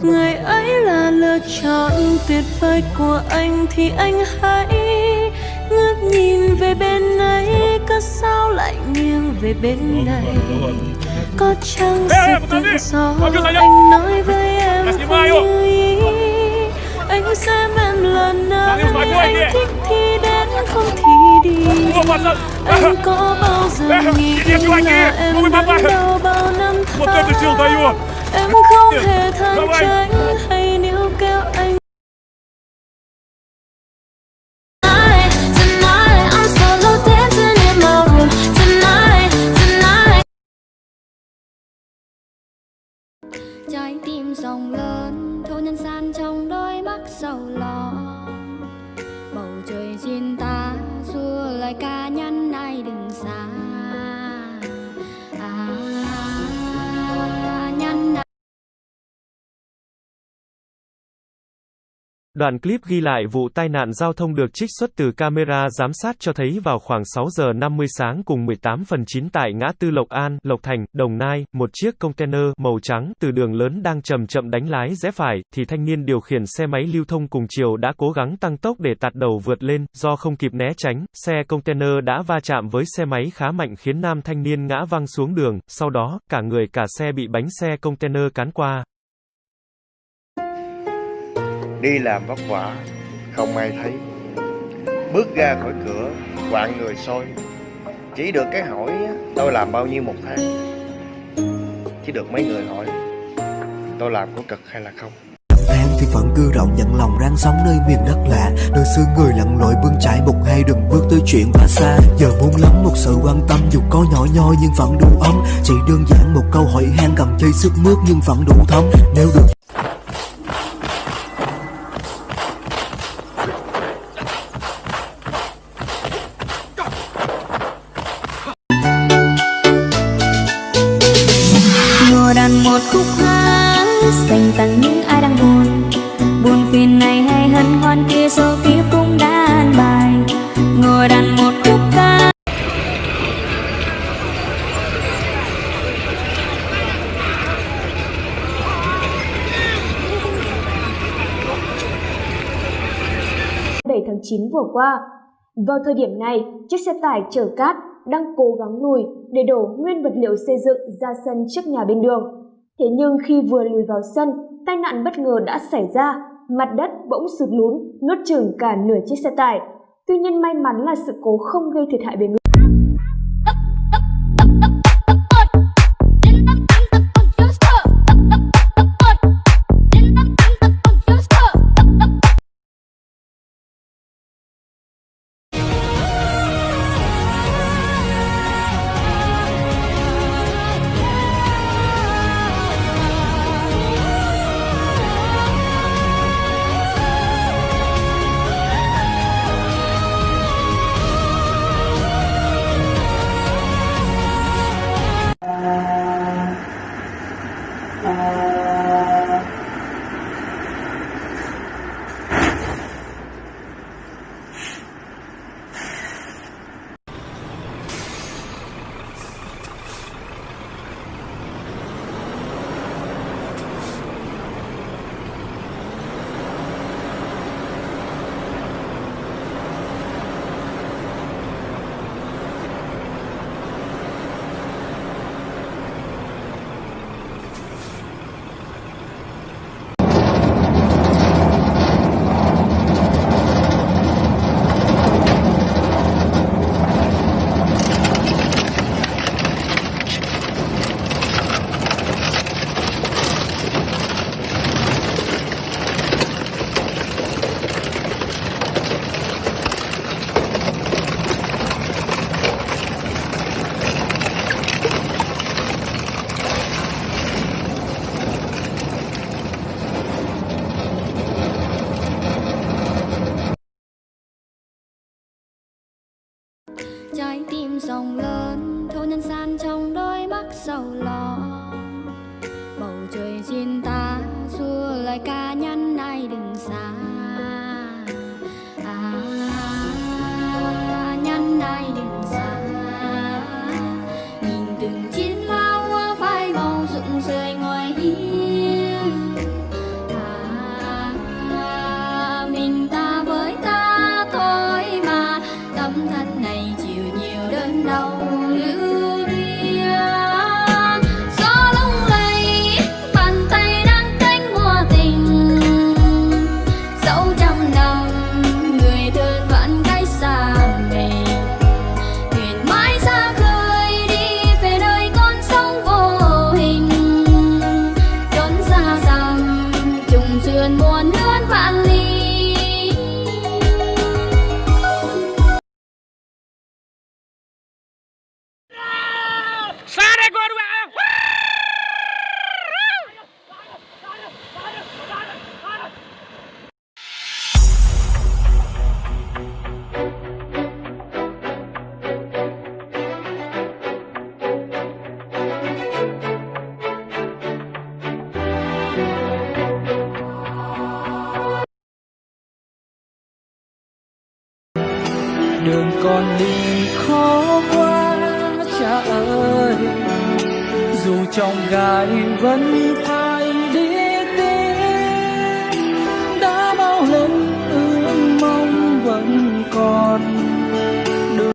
Người ấy là lựa chọn tuyệt vời của anh thì anh hãy ngước nhìn về bên ấy, có sao lại nghiêng về bên này? Có chăng sự tự do anh nói với em không như ý? Anh xem em là nơi anh thích thì đến, không thì đi. Anh có bao giờ nghĩ là em đến đâu bao năm tháng? Em không hề than trách hay níu kéo anh. Trái tim rộng lớn thu nhân gian trong đôi mắt sầu lo. Bầu trời xin ta xua lời ca nhân ai đừng xa. Nhân Đoạn clip ghi lại vụ tai nạn giao thông được trích xuất từ camera giám sát cho thấy vào khoảng 6 giờ 50 sáng cùng 18/9 tại ngã tư Lộc An, Lộc Thành, Đồng Nai, một chiếc container màu trắng từ đường lớn đang chậm chậm đánh lái rẽ phải, thì thanh niên điều khiển xe máy lưu thông cùng chiều đã cố gắng tăng tốc để tạt đầu vượt lên, do không kịp né tránh, xe container đã va chạm với xe máy khá mạnh khiến nam thanh niên ngã văng xuống đường, sau đó, cả người cả xe bị bánh xe container cán qua. Đi làm vất vả, không ai thấy. Bước ra khỏi cửa, quạng người sôi. Chỉ được cái hỏi tôi làm bao nhiêu một tháng. Chỉ được mấy người hỏi tôi làm có cực hay là không. Than thì vẫn cư rộng nhận lòng ráng sống nơi miền đất lạ, nơi xưa người lặn lội bươn trải một hai đường bước tới chuyện quá xa. Giờ muốn lắm một sự quan tâm dù có nhỏ nhoi nhưng vẫn đủ ấm. Chỉ đơn giản một câu hỏi han cầm chơi sức mướt nhưng vẫn đủ thấm. Nếu được đàn một khúc hát dành tặng những ai đang buồn, buồn phiền này hay hân hoan kia số kiếp cũng đã an bài. Ngồi đàn một khúc ca. Ngày 7 tháng 9 vừa qua, vào thời điểm này, chiếc xe tải chở cát đang cố gắng lùi để đổ nguyên vật liệu xây dựng ra sân trước nhà bên đường. Thế nhưng khi vừa lùi vào sân, tai nạn bất ngờ đã xảy ra, mặt đất bỗng sụt lún, nuốt chửng cả nửa chiếc xe tải. Tuy nhiên may mắn là sự cố không gây thiệt hại về người. Trái tim rộng lớn thu nhân gian trong đôi mắt sầu lo. Bầu trời xin ta xua lời ca nhân ai đừng xa. Nhân ai đừng xa. Nhìn từng chiến lao hoa phai màu rụng rơi ngoài hiên. đường buồn hơn vạn ly. Đường còn đi khó quá cha ơi, dù trong gai vẫn phải đi tìm. Đã bao lần ước mong vẫn còn đường.